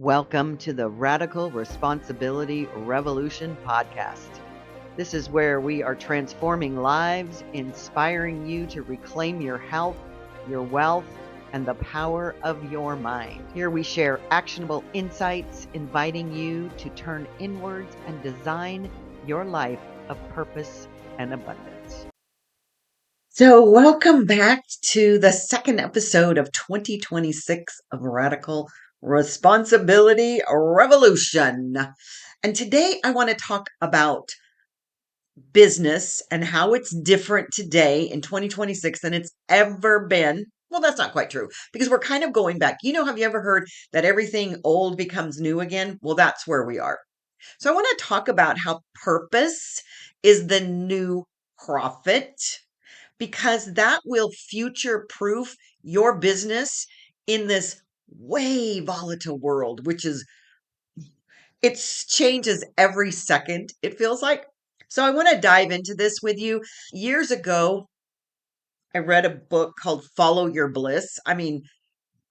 Welcome to the Radical Responsibility Revolution podcast. This is where we are transforming lives, inspiring you to reclaim your health, your wealth, and the power of your mind. Here we share actionable insights, inviting you to turn inwards and design your life of purpose and abundance. So, welcome back to the second episode of 2026 of Radical Responsibility Revolution. And today I want to talk about business and how it's different today in 2026 than it's ever been. Well, that's not quite true because we're kind of going back. Have you ever heard that everything old becomes new again? Well, that's where we are. So I want to talk about how purpose is the new profit because that will future proof your business in this way volatile world, which is it changes every second, it feels like. So I want to dive into this with you. Years ago, I read a book called Follow Your Bliss.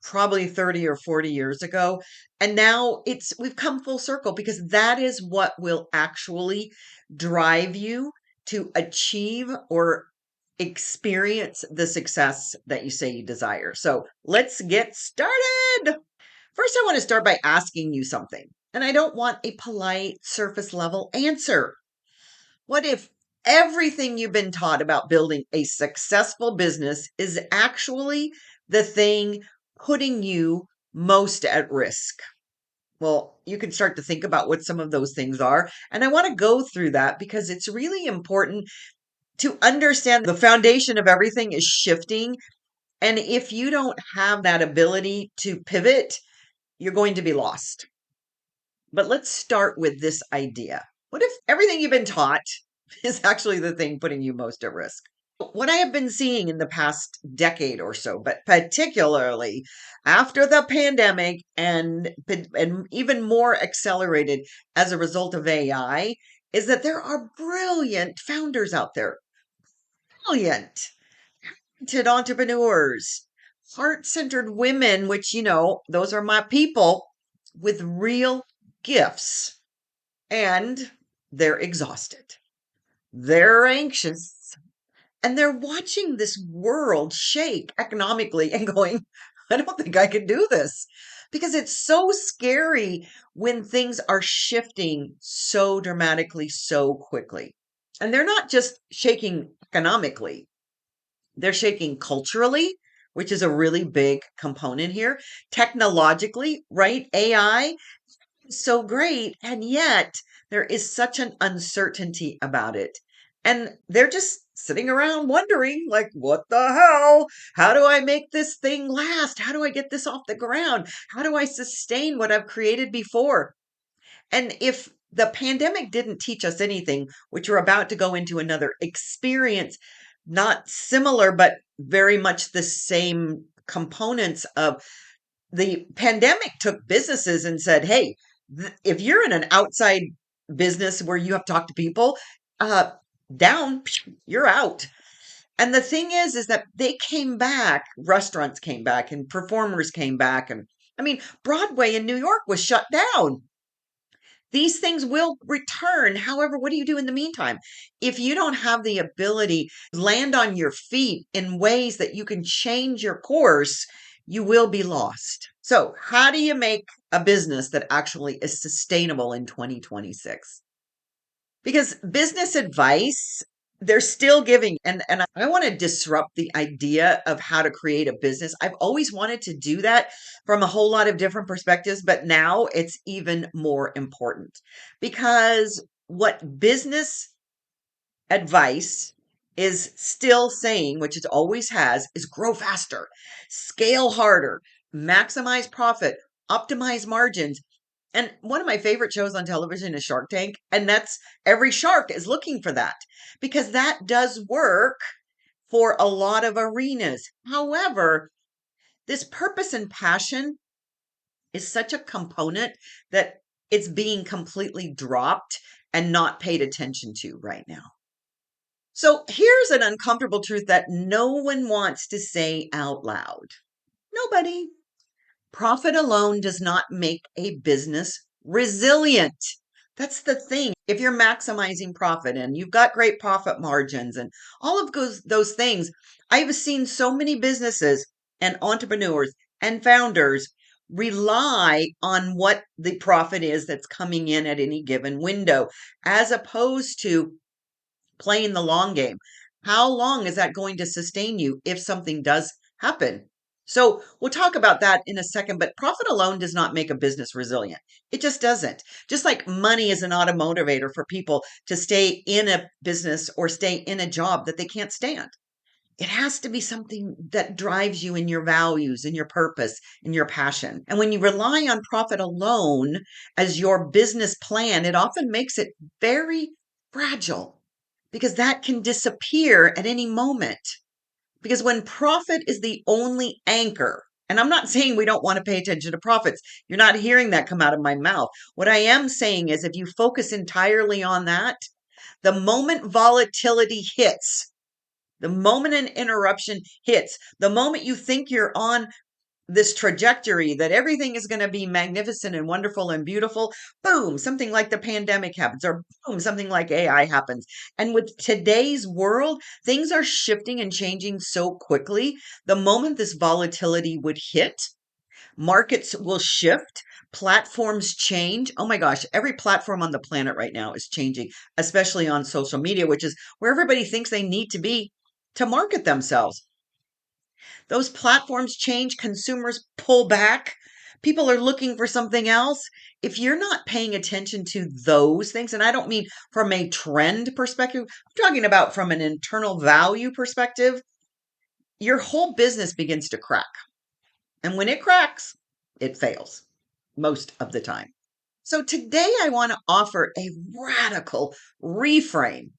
Probably 30 or 40 years ago. And now we've come full circle because that is what will actually drive you to achieve or experience the success that you say you desire. So let's get started. First, I want to start by asking you something. And I don't want a polite surface level answer. What if everything you've been taught about building a successful business is actually the thing putting you most at risk? Well, you can start to think about what some of those things are. And I want to go through that because it's really important to understand the foundation of everything is shifting. And if you don't have that ability to pivot, you're going to be lost. But let's start with this idea. What if everything you've been taught is actually the thing putting you most at risk? What I have been seeing in the past decade or so, but particularly after the pandemic and even more accelerated as a result of AI, is that there are brilliant founders out there. Brilliant, talented entrepreneurs, heart-centered women, which, those are my people with real gifts. And they're exhausted. They're anxious. And they're watching this world shake economically and going, I don't think I can do this. Because it's so scary when things are shifting so dramatically, so quickly. And they're not just shaking economically, they're shaking culturally, which is a really big component here. Technologically, right? AI is so great. And yet there is such an uncertainty about it. And they're just sitting around wondering, like, what the hell? How do I make this thing last? How do I get this off the ground? How do I sustain what I've created before? And if the pandemic didn't teach us anything, which we're about to go into another experience, not similar, but very much the same components of the pandemic took businesses and said, hey, if you're in an outside business where you have to talk to people, uh, down, you're out. And the thing is that they came back, restaurants came back and performers came back. And Broadway in New York was shut down. These things will return. However, what do you do in the meantime? If you don't have the ability to land on your feet in ways that you can change your course, you will be lost. So, how do you make a business that actually is sustainable in 2026? Because business advice, they're still giving, and I want to disrupt the idea of how to create a business. I've always wanted to do that from a whole lot of different perspectives, but now it's even more important because what business advice is still saying, which it always has, is grow faster, scale harder, maximize profit, optimize margins. And one of my favorite shows on television is Shark Tank. And that's every shark is looking for that because that does work for a lot of arenas. However, this purpose and passion is such a component that it's being completely dropped and not paid attention to right now. So here's an uncomfortable truth that no one wants to say out loud. Nobody. Profit alone does not make a business resilient. That's the thing. If you're maximizing profit and you've got great profit margins and all of those things, I've seen so many businesses and entrepreneurs and founders rely on what the profit is that's coming in at any given window, as opposed to playing the long game. How long is that going to sustain you if something does happen? So we'll talk about that in a second, but profit alone does not make a business resilient. It just doesn't. Just like money is not a motivator for people to stay in a business or stay in a job that they can't stand. It has to be something that drives you in your values, in your purpose, in your passion. And when you rely on profit alone as your business plan, it often makes it very fragile because that can disappear at any moment. Because when profit is the only anchor, and I'm not saying we don't want to pay attention to profits. You're not hearing that come out of my mouth. What I am saying is if you focus entirely on that, the moment volatility hits, the moment an interruption hits, the moment you think you're on this trajectory that everything is going to be magnificent and wonderful and beautiful, boom, something like the pandemic happens, or boom, something like AI happens. And with today's world, things are shifting and changing so quickly. The moment this volatility would hit, markets will shift, platforms change. Oh my gosh, every platform on the planet right now is changing, especially on social media, which is where everybody thinks they need to be to market themselves. Those platforms change, consumers pull back, people are looking for something else. If you're not paying attention to those things, and I don't mean from a trend perspective, I'm talking about from an internal value perspective, your whole business begins to crack. And when it cracks, it fails most of the time. So today I want to offer a radical reframe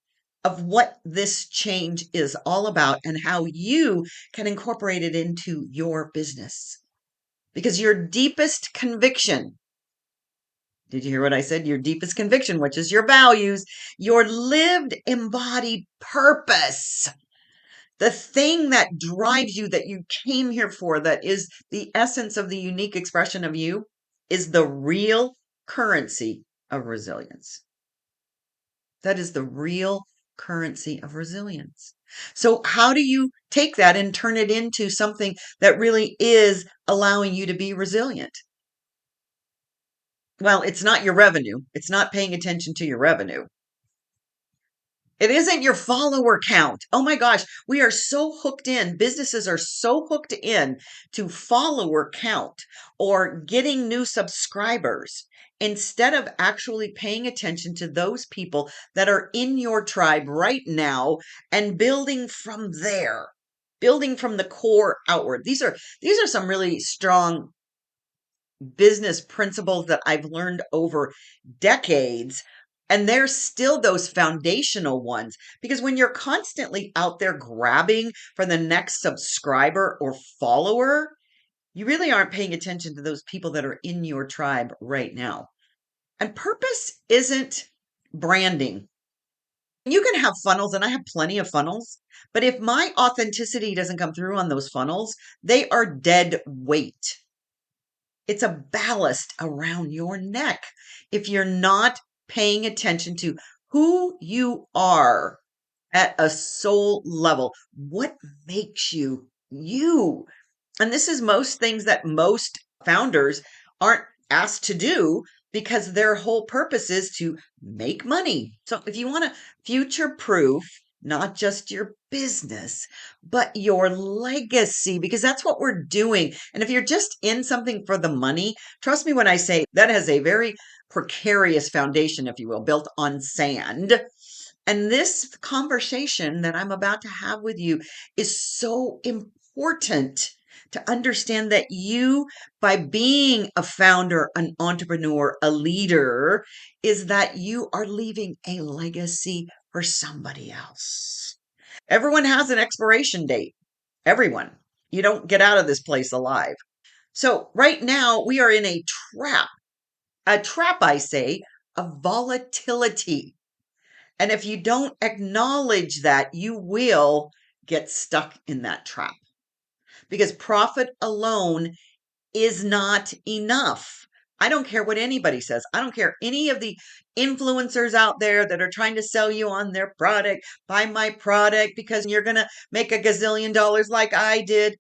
of what this change is all about and how you can incorporate it into your business. Because your deepest conviction, did you hear what I said? Your deepest conviction, which is your values, your lived embodied purpose, the thing that drives you, that you came here for, that is the essence of the unique expression of you, is the real currency of resilience. That is the real currency of resilience. So, how do you take that and turn it into something that really is allowing you to be resilient? Well, it's not your revenue. It's not paying attention to your revenue. It isn't your follower count. Oh my gosh, we are so hooked in. Businesses are so hooked in to follower count or getting new subscribers instead of actually paying attention to those people that are in your tribe right now and building from there, building from the core outward. These are some really strong business principles that I've learned over decades. And there's still those foundational ones because when you're constantly out there grabbing for the next subscriber or follower, you really aren't paying attention to those people that are in your tribe right now. And purpose isn't branding. You can have funnels, and I have plenty of funnels, but if my authenticity doesn't come through on those funnels, they are dead weight. It's a ballast around your neck if you're not paying attention to who you are at a soul level. What makes you you? And this is most things that most founders aren't asked to do because their whole purpose is to make money. So if you want to future proof not just your business, but your legacy, because that's what we're doing. And if you're just in something for the money, trust me when I say that has a very precarious foundation, if you will, built on sand. And this conversation that I'm about to have with you is so important to understand that you, by being a founder, an entrepreneur, a leader, is that you are leaving a legacy for somebody else. Everyone has an expiration date. Everyone. You don't get out of this place alive. So, right now, we are in a trap, I say, of volatility. And if you don't acknowledge that, you will get stuck in that trap because profit alone is not enough. I don't care what anybody says. I don't care any of the influencers out there that are trying to sell you on their product. Buy my product because you're going to make a gazillion dollars like I did.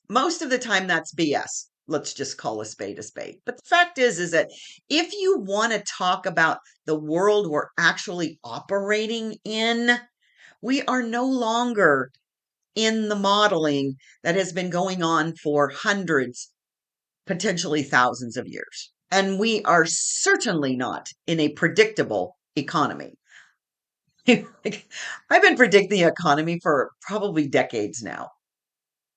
Most of the time that's BS. Let's just call a spade a spade. But the fact is that if you want to talk about the world we're actually operating in, we are no longer in the modeling that has been going on for hundreds, potentially thousands of years. And we are certainly not in a predictable economy. I've been predicting the economy for probably decades now.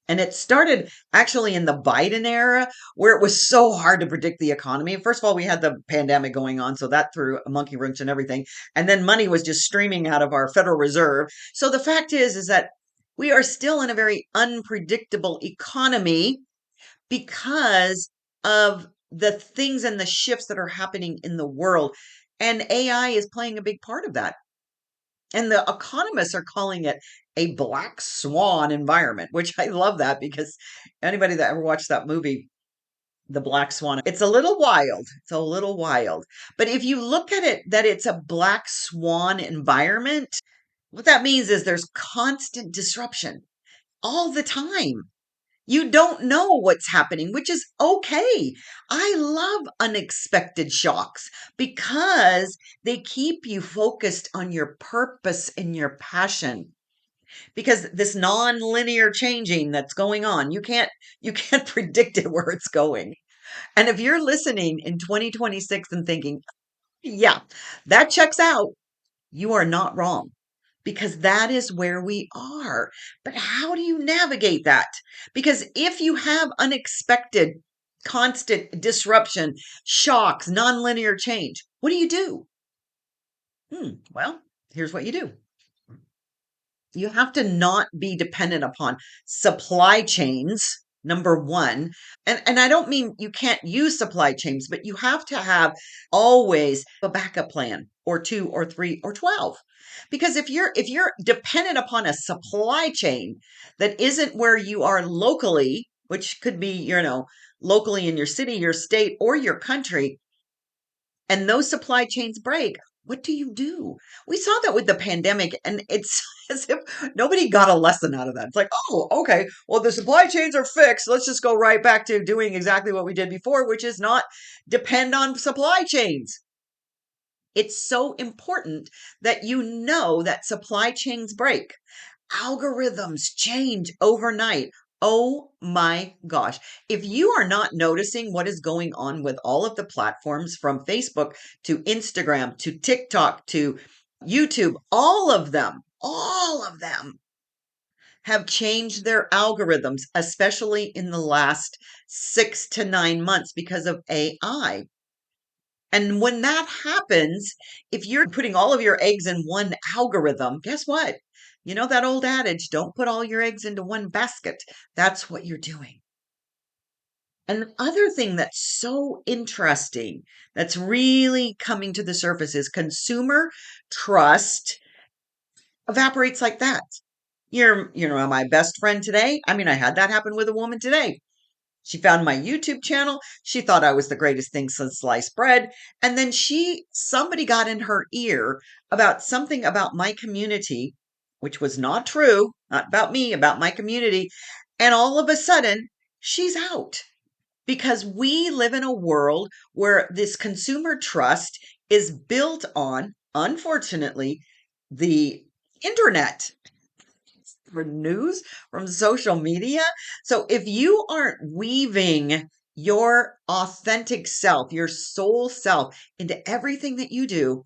And it started actually in the Biden era where it was so hard to predict the economy. First of all, we had the pandemic going on, so that threw a monkey wrench and everything. And then money was just streaming out of our Federal Reserve. So the fact is that we are still in a very unpredictable economy because of the things and the shifts that are happening in the world. And AI is playing a big part of that. And the economists are calling it a black swan environment, which I love that because anybody that ever watched that movie, The Black Swan, it's a little wild. It's a little wild. But if you look at it that it's a black swan environment, what that means is there's constant disruption all the time. You don't know what's happening, which is okay. I love unexpected shocks because they keep you focused on your purpose and your passion. Because this non-linear changing that's going on, you can't predict it where it's going. And if you're listening in 2026 and thinking, yeah, that checks out, you are not wrong because that is where we are. But how do you navigate that? Because if you have unexpected, constant disruption, shocks, nonlinear change, what do you do? Well, here's what you do. You have to not be dependent upon supply chains, number one. And I don't mean you can't use supply chains, but you have to have always a backup plan or two or three or 12. Because if you're dependent upon a supply chain that isn't where you are locally, which could be, locally in your city, your state, or your country, and those supply chains break, what do you do? We saw that with the pandemic, and it's as if nobody got a lesson out of that. It's like, oh, okay, well, the supply chains are fixed. Let's just go right back to doing exactly what we did before, which is not depend on supply chains. It's so important that you know that supply chains break. Algorithms change overnight. Oh my gosh. If you are not noticing what is going on with all of the platforms from Facebook to Instagram to TikTok to YouTube, all of them have changed their algorithms, especially in the last 6 to 9 months because of AI. And when that happens, if you're putting all of your eggs in one algorithm, guess what? You know that old adage, don't put all your eggs into one basket. That's what you're doing. And the other thing that's so interesting, that's really coming to the surface is consumer trust evaporates like that. You're my best friend today. I mean, I had that happen with a woman today. She found my YouTube channel. She thought I was the greatest thing since sliced bread. And then somebody got in her ear about something about my community, which was not true, not about me, about my community. And all of a sudden, she's out because we live in a world where this consumer trust is built on, unfortunately, the internet for news from social media. So if you aren't weaving your authentic self, your soul self into everything that you do,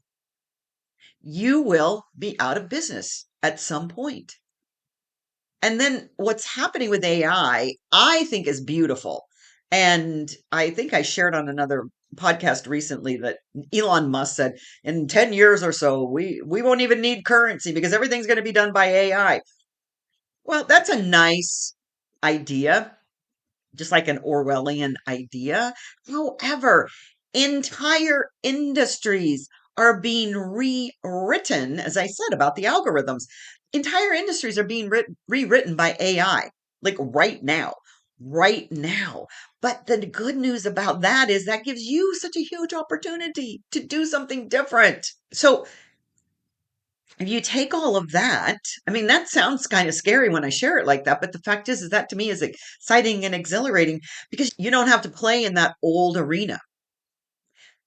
you will be out of business at some point. And then what's happening with I think is beautiful. And I think I shared on another podcast recently that Elon Musk said in 10 years or so, we won't even need currency because everything's going to be done by AI. Well, that's a nice idea, just like an Orwellian idea. However, entire industries are being rewritten, as I said about the algorithms. Entire industries are being rewritten by AI, like right now. right now. But the good news about that is that gives you such a huge opportunity to do something different. So if you take all of that, I mean, that sounds kind of scary when I share it like that. But the fact is that to me is exciting and exhilarating because you don't have to play in that old arena.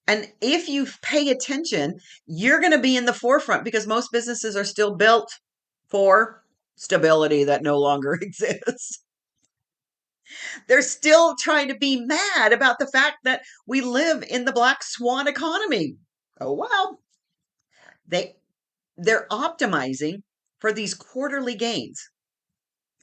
And if you pay attention, you're going to be in the forefront because most businesses are still built for stability that no longer exists. They're still trying to be mad about the fact that we live in the black swan economy. Oh well, they they're optimizing for these quarterly gains.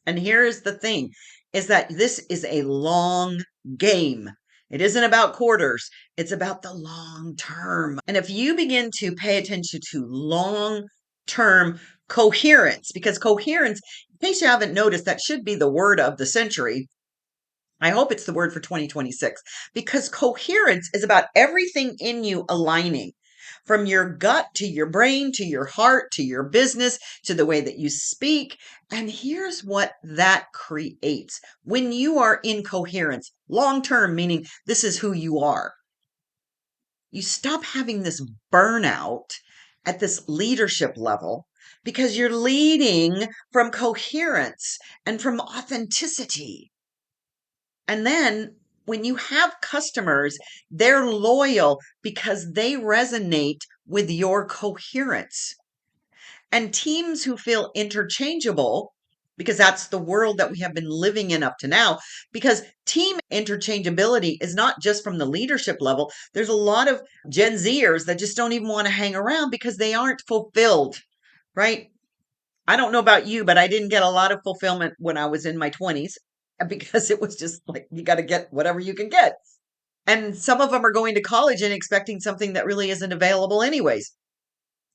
And here's the thing is that this is a long game. It isn't about quarters, it's about the long term. And if you begin to pay attention to long term coherence, because coherence, in case you haven't noticed, that should be the word of the century. I hope it's the word for 2026 because coherence is about everything in you aligning from your gut to your brain to your heart to your business to the way that you speak. And here's what that creates when you are in coherence, long term, meaning this is who you are. You stop having this burnout at this leadership level because you're leading from coherence and from authenticity. And then when you have customers, they're loyal because they resonate with your coherence. And teams who feel interchangeable, because that's the world that we have been living in up to now, because team interchangeability is not just from the leadership level. There's a lot of Gen Zers that just don't even want to hang around because they aren't fulfilled, right? I don't know about you, but I didn't get a lot of fulfillment when I was in my 20s because it was just like you got to get whatever you can get. And some of them are going to college and expecting something that really isn't available anyways.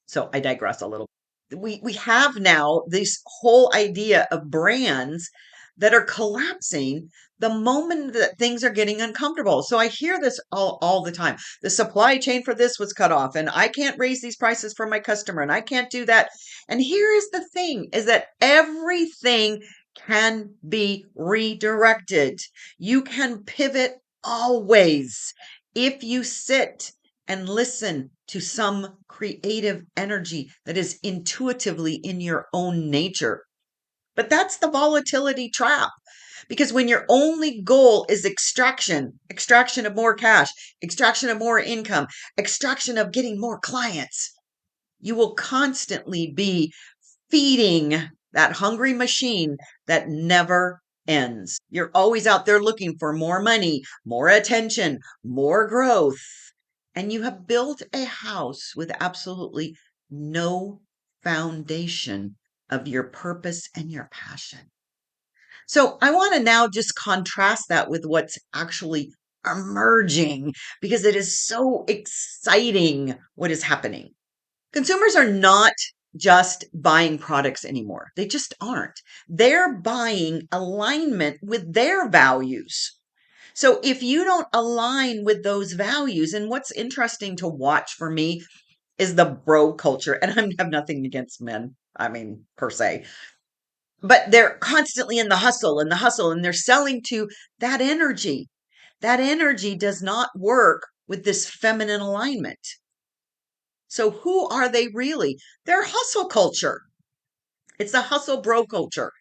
So I digress a little. We have now this whole idea of brands that are collapsing the moment that things are getting uncomfortable. So I hear this all the time. The supply chain for this was cut off, and I can't raise these prices for my customer, and I can't do that. And here is the thing is that everything can be redirected. You can pivot always if you sit and listen to some creative energy that is intuitively in your own nature. But that's the volatility trap. Because when your only goal is extraction of more cash, extraction of more income, extraction of getting more clients, you will constantly be feeding that hungry machine that never ends. You're always out there looking for more money, more attention, more growth. And you have built a house with absolutely no foundation of your purpose and your passion. So I want to now just contrast that with what's actually emerging because it is so exciting what is happening. Consumers are not just buying products anymore. They just aren't. They're buying alignment with their values. So if you don't align with those values, and what's interesting to watch for me is the bro culture, and I have nothing against men, I mean, per se, but they're constantly in the hustle and the hustle, and they're selling to that energy. That energy does not work with this feminine alignment. So who are they really? They're hustle culture. It's a hustle bro culture.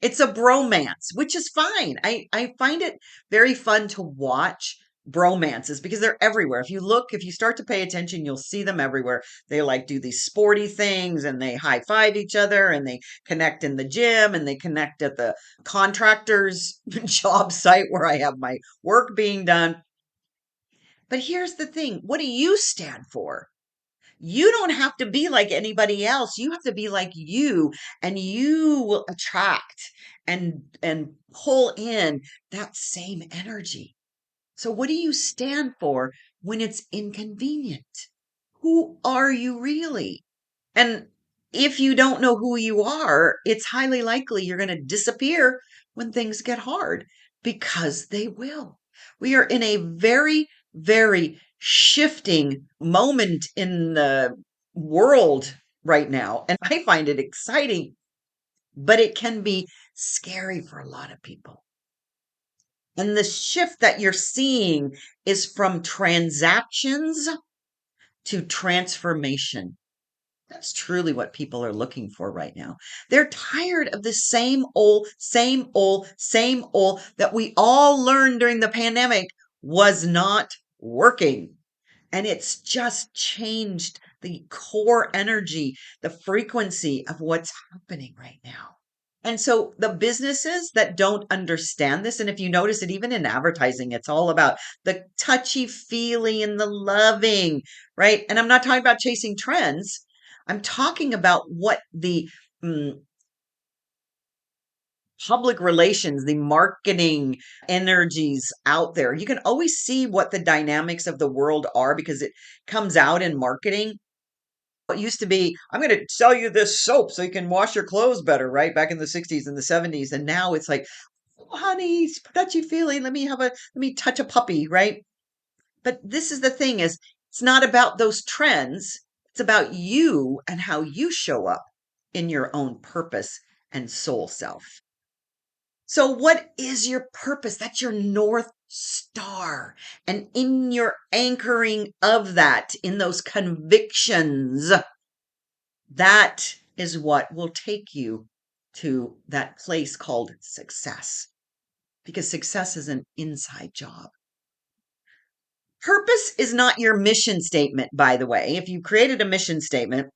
It's a bromance, which is fine. I find it very fun to watch bromances because they're everywhere. If you look, if you start to pay attention, you'll see them everywhere. They like do these sporty things and they high five each other and they connect in the gym and they connect at the contractor's job site where I have my work being done. But here's the thing, what do you stand for? You don't have to be like anybody else. You have to be like you, and you will attract and pull in that same energy. So what do you stand for when it's inconvenient? Who are you really? And if you don't know who you are, it's highly likely you're going to disappear when things get hard because they will. We are in a very, very shifting moment in the world right now. And I find it exciting, but it can be scary for a lot of people. And the shift that you're seeing is from transactions to transformation. That's truly what people are looking for right now. They're tired of the same old, same old that we all learned during the pandemic was not working. And it's just changed the core energy, the frequency of what's happening right now. And so the businesses that don't understand this, and if you notice it, even in advertising, it's all about the touchy feely and the loving, right? And I'm not talking about chasing trends. I'm talking about what the mm, public relations, the marketing energies out there. You can always see what the dynamics of the world are because it comes out in marketing. It used to be, I'm going to sell you this soap so you can wash your clothes better, right? Back in the 60s and the 70s. And now it's like, oh, honey, it's touchy feely. Let me touch a puppy, right? But this is the thing is it's not about those trends. It's about you and how you show up in your own purpose and soul self. So, what is your purpose? That's your North Star. And in your anchoring of that, in those convictions, that is what will take you to that place called success. Because success is an inside job. Purpose is not your mission statement, by the way. If you created a mission statement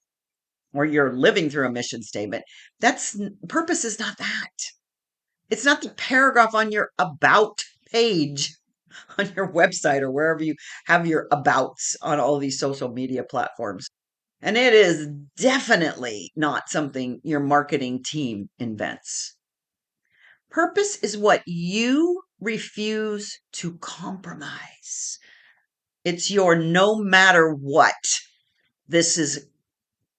or you're living through a mission statement, that's purpose is not that. It's not the paragraph on your about page on your website or wherever you have your abouts on all these social media platforms. And it is definitely not something your marketing team invents. Purpose is what you refuse to compromise. It's your no matter what. This is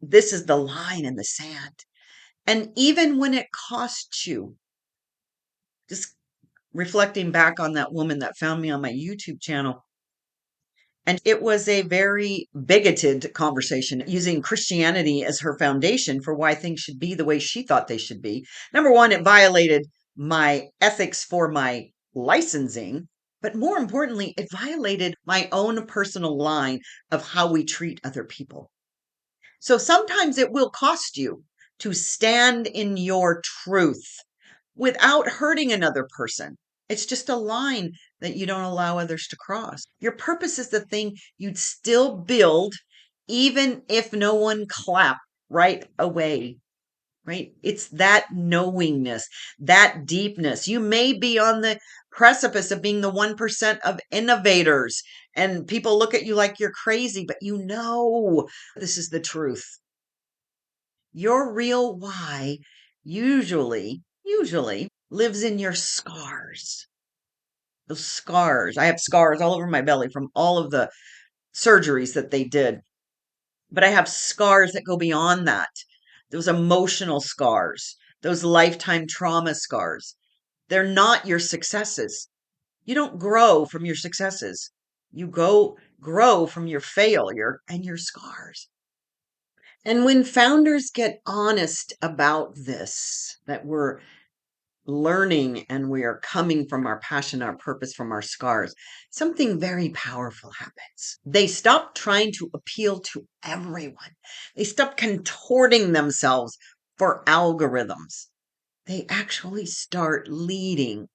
this is the line in the sand. And even when it costs you, just reflecting back on that woman that found me on my YouTube channel. And it was a very bigoted conversation using Christianity as her foundation for why things should be the way she thought they should be. Number one, it violated my ethics for my licensing. But more importantly, it violated my own personal line of how we treat other people. So sometimes it will cost you to stand in your truth without hurting another person. It's just a line that you don't allow others to cross. Your purpose is the thing you'd still build even if no one clapped right away, right? It's that knowingness, that deepness. You may be on the precipice of being the 1% of innovators, and people look at you like you're crazy, but you know this is the truth. Your real why usually lives in your scars. Those scars. I have scars all over my belly from all of the surgeries that they did. But I have scars that go beyond that. Those emotional scars, those lifetime trauma scars. They're not your successes. You don't grow from your successes. You grow from your failure and your scars. And when founders get honest about this, that we're learning and we are coming from our passion, our purpose, from our scars, something very powerful happens. They stop trying to appeal to everyone, they stop contorting themselves for algorithms. They actually start leading.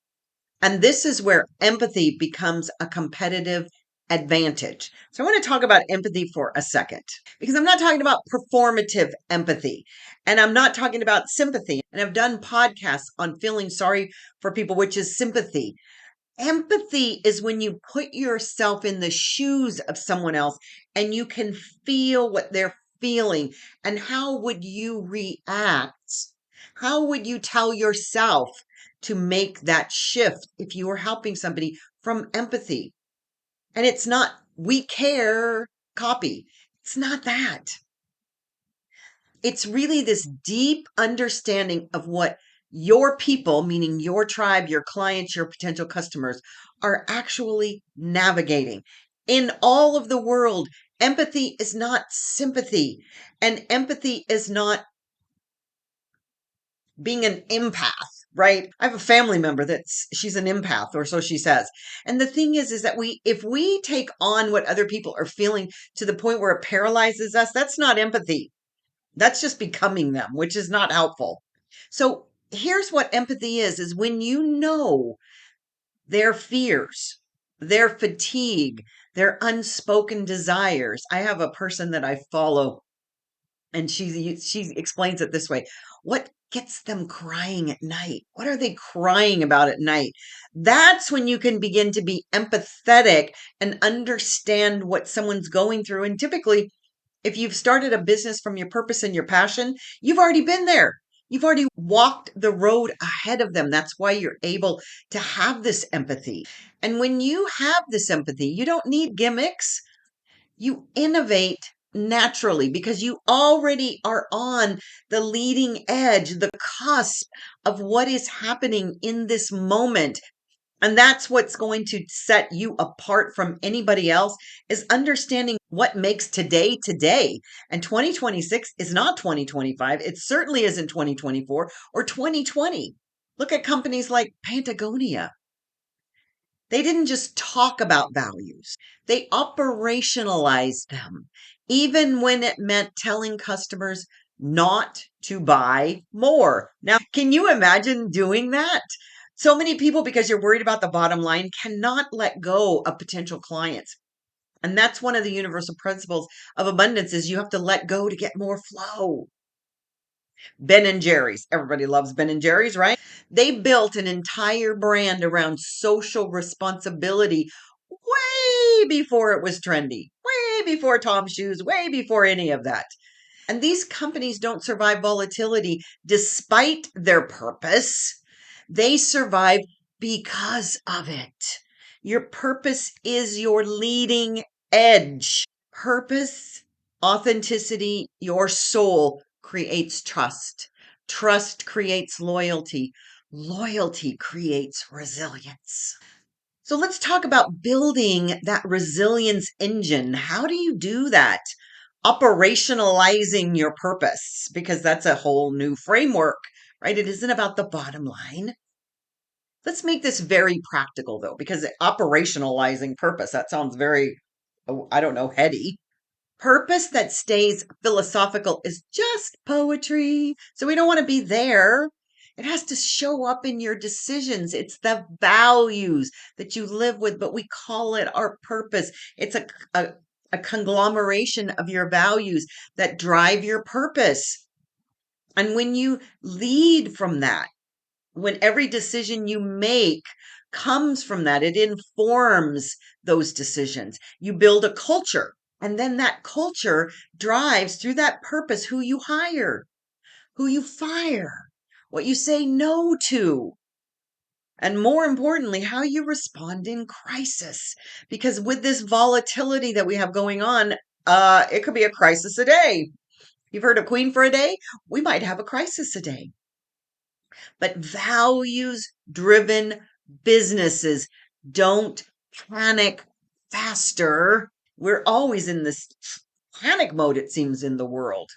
And this is where empathy becomes a competitive advantage. So I want to talk about empathy for a second because I'm not talking about performative empathy and I'm not talking about sympathy. And I've done podcasts on feeling sorry for people, which is sympathy. Empathy is when you put yourself in the shoes of someone else and you can feel what they're feeling. And how would you react? How would you tell yourself to make that shift if you were helping somebody from empathy? And it's not, we care copy. It's not that. It's really this deep understanding of what your people, meaning your tribe, your clients, your potential customers, are actually navigating. In all of the world, empathy is not sympathy, and empathy is not being an empath, right? I have a family member she's an empath, or so she says. And the thing is that if we take on what other people are feeling to the point where it paralyzes us, that's not empathy. That's just becoming them, which is not helpful. So here's what empathy is when you know their fears, their fatigue, their unspoken desires. I have a person that I follow, and she explains it this way. What gets them crying at night? What are they crying about at night? That's when you can begin to be empathetic and understand what someone's going through. And typically, if you've started a business from your purpose and your passion, you've already been there. You've already walked the road ahead of them. That's why you're able to have this empathy. And when you have this empathy, you don't need gimmicks. You innovate naturally because you already are on the leading edge, the cusp of what is happening in this moment. And that's what's going to set you apart from anybody else, is understanding what makes today today. And 2026 is not 2025. It certainly isn't 2024 or 2020. Look at companies like Patagonia. They didn't just talk about values, they operationalized them, even when it meant telling customers not to buy more. Now, can you imagine doing that? So many people, because you're worried about the bottom line, cannot let go of potential clients. And that's one of the universal principles of abundance, is you have to let go to get more flow. Ben and Jerry's. Everybody loves Ben and Jerry's, right? They built an entire brand around social responsibility way before it was trendy, way before Tom's shoes, way before any of that. And these companies don't survive volatility despite their purpose. They survive because of it. Your purpose is your leading edge. Purpose, authenticity, your soul creates trust. Trust creates loyalty. Loyalty creates resilience. So let's talk about building that resilience engine. How do you do that? Operationalizing your purpose, because that's a whole new framework, right? It isn't about the bottom line. Let's make this very practical, though, because operationalizing purpose, that sounds very, oh, I don't know, heady. Purpose that stays philosophical is just poetry. So we don't want to be there. It has to show up in your decisions. It's the values that you live with, but we call it our purpose. It's a conglomeration of your values that drive your purpose. And when you lead from that, when every decision you make comes from that, it informs those decisions. You build a culture, and then that culture drives through that purpose who you hire, who you fire, what you say no to, and more importantly, how you respond in crisis. Because with this volatility that we have going on, it could be a crisis a day. You've heard of Queen for a Day? We might have a crisis a day. But values driven businesses don't panic faster. We're always in this panic mode, it seems, in the world.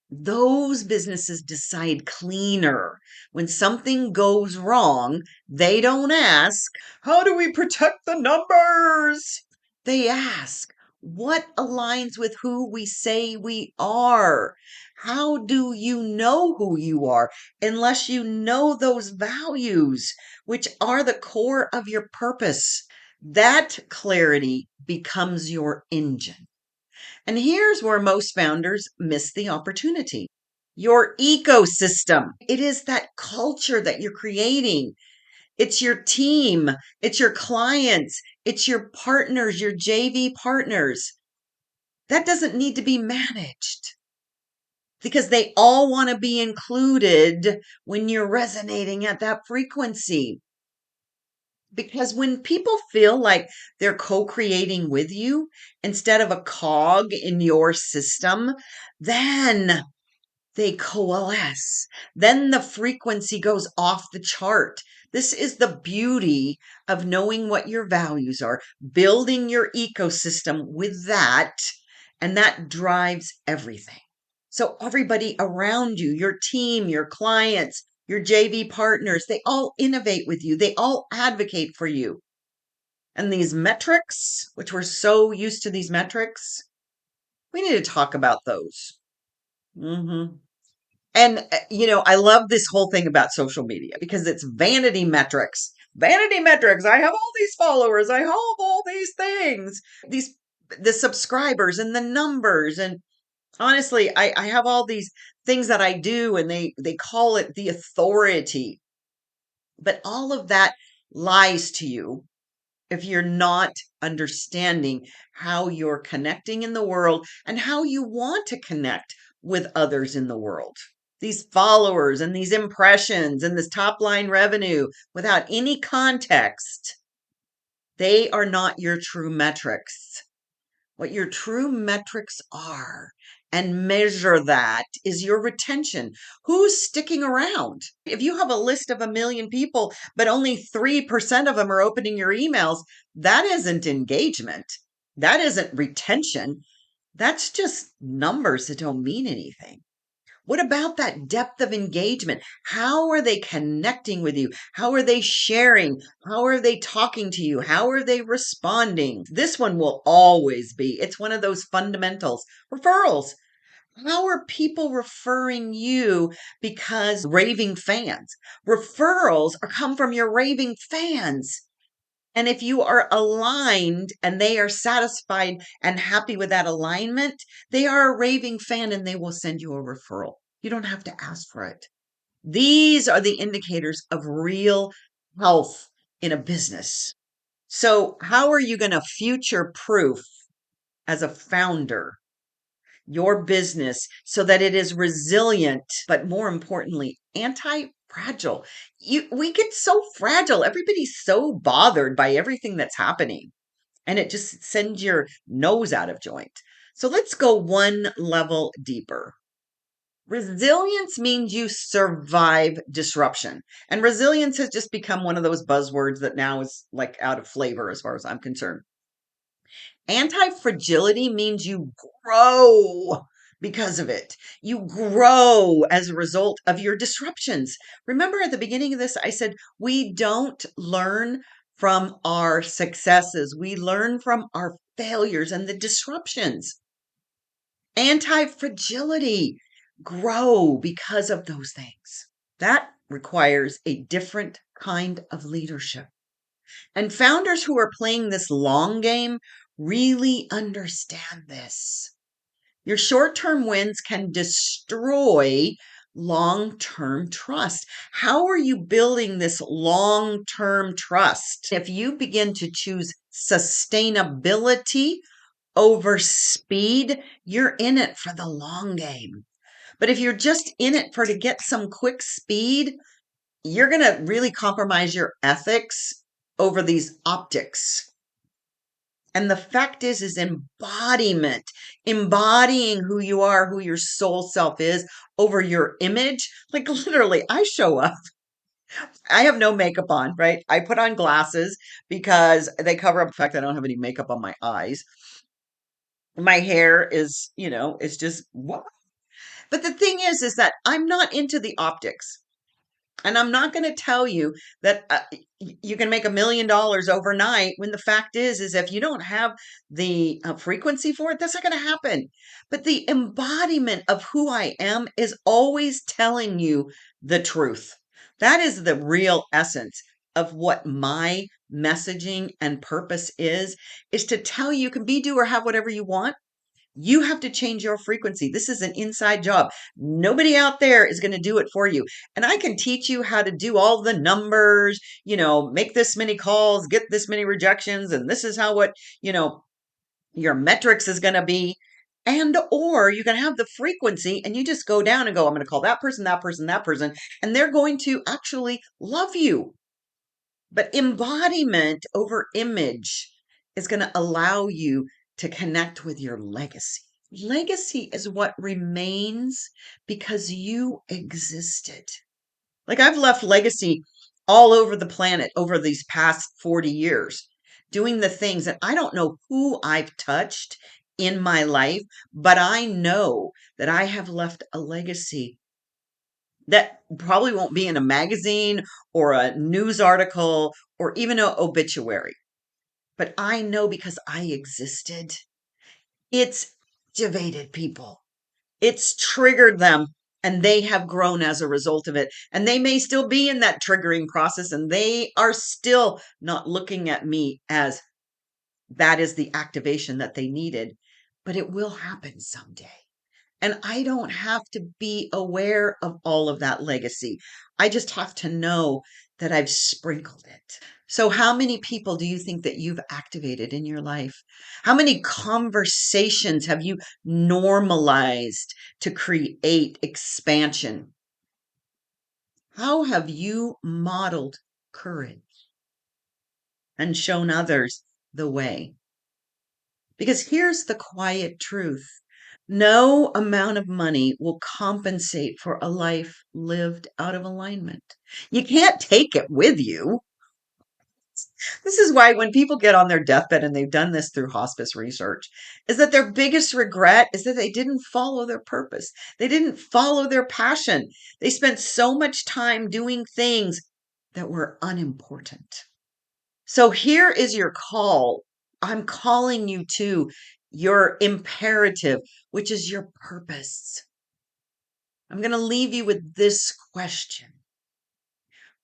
Those businesses decide cleaner. When something goes wrong, they don't ask, how do we protect the numbers? They ask, what aligns with who we say we are? How do you know who you are unless you know those values, which are the core of your purpose? That clarity becomes your engine. And here's where most founders miss the opportunity. Your ecosystem. It is that culture that you're creating. It's your team, it's your clients, it's your partners, your JV partners. That doesn't need to be managed because they all want to be included when you're resonating at that frequency. Because when people feel like they're co creating with you instead of a cog in your system, then they coalesce. Then the frequency goes off the chart. This is the beauty of knowing what your values are, building your ecosystem with that, and that drives everything. So, everybody around you, your team, your clients, your JV partners, they all innovate with you. They all advocate for you. And these metrics, which we're so used to these metrics, we need to talk about those. hmm And, I love this whole thing about social media because it's vanity metrics. Vanity metrics. I have all these followers. I have all these things. These, the subscribers and the numbers. And honestly, I have all these things that I do and they call it the authority. But all of that lies to you if you're not understanding how you're connecting in the world and how you want to connect with others in the world. These followers and these impressions and this top line revenue without any context, they are not your true metrics. What your true metrics are and measure that is your retention. Who's sticking around? If you have a list of 1 million people, but only 3% of them are opening your emails, that isn't engagement. That isn't retention. That's just numbers that don't mean anything. What about that depth of engagement? How are they connecting with you? How are they sharing? How are they talking to you? How are they responding? This one will always be. It's one of those fundamentals. Referrals. How are people referring you because raving fans? Referrals are come from your raving fans. And if you are aligned and they are satisfied and happy with that alignment, they are a raving fan and they will send you a referral. You don't have to ask for it. These are the indicators of real health in a business. So, how are you going to future proof as a founder your business so that it is resilient, but more importantly, anti-fragile? We get so fragile. Everybody's so bothered by everything that's happening, and it just sends your nose out of joint. So let's go one level deeper. Resilience means you survive disruption. And resilience has just become one of those buzzwords that now is like out of flavor as far as I'm concerned. Anti-fragility means you grow because of it. You grow as a result of your disruptions. Remember at the beginning of this, I said we don't learn from our successes, we learn from our failures and the disruptions. Anti-fragility, grow because of those things. That requires a different kind of leadership. And founders who are playing this long game really understand this. Your short term wins can destroy long term trust. How are you building this long term trust? If you begin to choose sustainability over speed, you're in it for the long game. But if you're just in it for to get some quick speed, you're going to really compromise your ethics over these optics. And the fact is embodiment, embodying who you are, who your soul self is over your image. Like literally, I show up. I have no makeup on, right? I put on glasses because they cover up the fact that I don't have any makeup on my eyes. My hair is, it's just what? But the thing is that I'm not into the optics. And I'm not going to tell you that you can make $1 million overnight when the fact is if you don't have the frequency for it, that's not going to happen. But the embodiment of who I am is always telling you the truth. That is the real essence of what my messaging and purpose is to tell you can be, do, or have whatever you want. You have to change your frequency. This is an inside job. Nobody out there is going to do it for you. And I can teach you how to do all the numbers, make this many calls, get this many rejections, and this is how your metrics is going to be. And or you can have the frequency and you just go down and go, I'm going to call that person, that person, that person, and they're going to actually love you. But embodiment over image is going to allow you to connect with your legacy. Legacy is what remains because you existed. Like I've left legacy all over the planet over these past 40 years, doing the things that I don't know who I've touched in my life, but I know that I have left a legacy that probably won't be in a magazine or a news article or even an obituary. But I know because I existed, it's activated people. It's triggered them and they have grown as a result of it. And they may still be in that triggering process and they are still not looking at me as that is the activation that they needed, but it will happen someday. And I don't have to be aware of all of that legacy. I just have to know that I've sprinkled it. So, how many people do you think that you've activated in your life? How many conversations have you normalized to create expansion? How have you modeled courage and shown others the way? Because here's the quiet truth. No amount of money will compensate for a life lived out of alignment. You can't take it with you. This is why when people get on their deathbed, and they've done this through hospice research, is that their biggest regret is that they didn't follow their purpose. They didn't follow their passion. They spent so much time doing things that were unimportant. So here is your call. I'm calling you to your imperative, which is your purpose. I'm going to leave you with this question.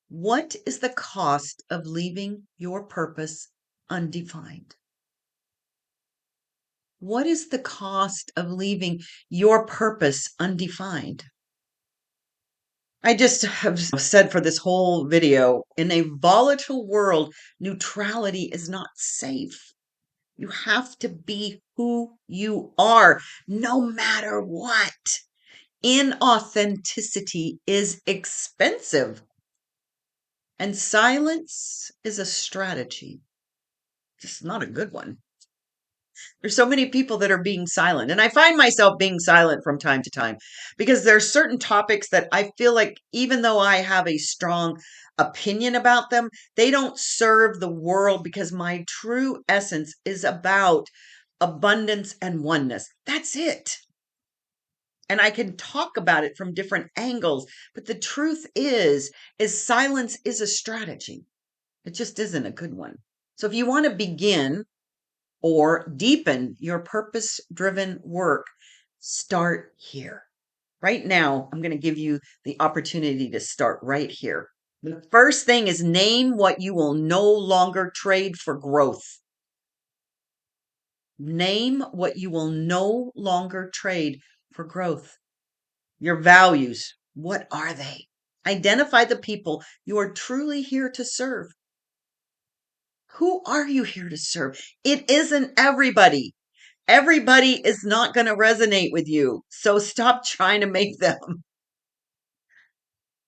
What is the cost of leaving your purpose undefined? What is the cost of leaving your purpose undefined? I just have said for this whole video, in a volatile world, neutrality is not safe. You have to be who you are, no matter what. Inauthenticity is expensive, and silence is a strategy, just not a good one. There's so many people that are being silent, and I find myself being silent from time to time because there's certain topics that I feel like even though I have a strong opinion about them, they don't serve the world because my true essence is about abundance and oneness. That's it. And I can talk about it from different angles, but the truth is silence is a strategy. It just isn't a good one. So if you want to begin or deepen your purpose driven work, start here. Right now, I'm going to give you the opportunity to start right here. The first thing is name what you will no longer trade for growth. Name what you will no longer trade for growth. Your values, what are they? Identify the people you are truly here to serve. Who are you here to serve? It isn't everybody. Everybody is not going to resonate with you. So stop trying to make them.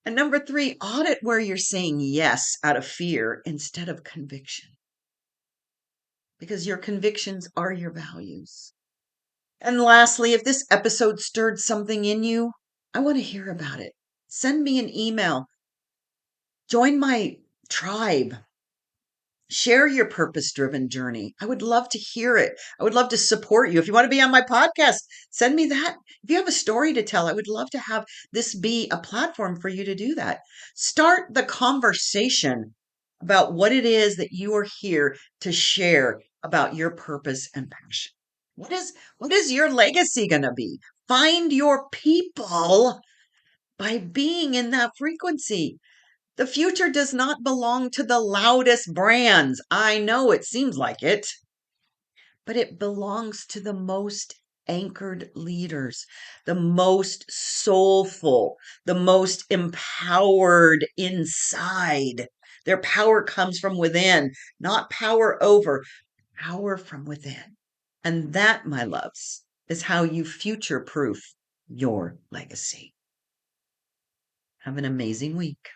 And number 3, audit where you're saying yes out of fear instead of conviction. Because your convictions are your values. And lastly, if this episode stirred something in you, I want to hear about it. Send me an email. Join my tribe. Share your purpose driven journey. I would love to hear it. I would love to support you. If you want to be on my podcast, send me that. If you have a story to tell, I would love to have this be a platform for you to do that. Start the conversation about what it is that you are here to share about your purpose and passion. What is your legacy going to be? Find your people by being in that frequency. The future does not belong to the loudest brands. I know it seems like it, but it belongs to the most anchored leaders, the most soulful, the most empowered inside. Their power comes from within, not power over, power from within. And that, my loves, is how you future proof your legacy. Have an amazing week.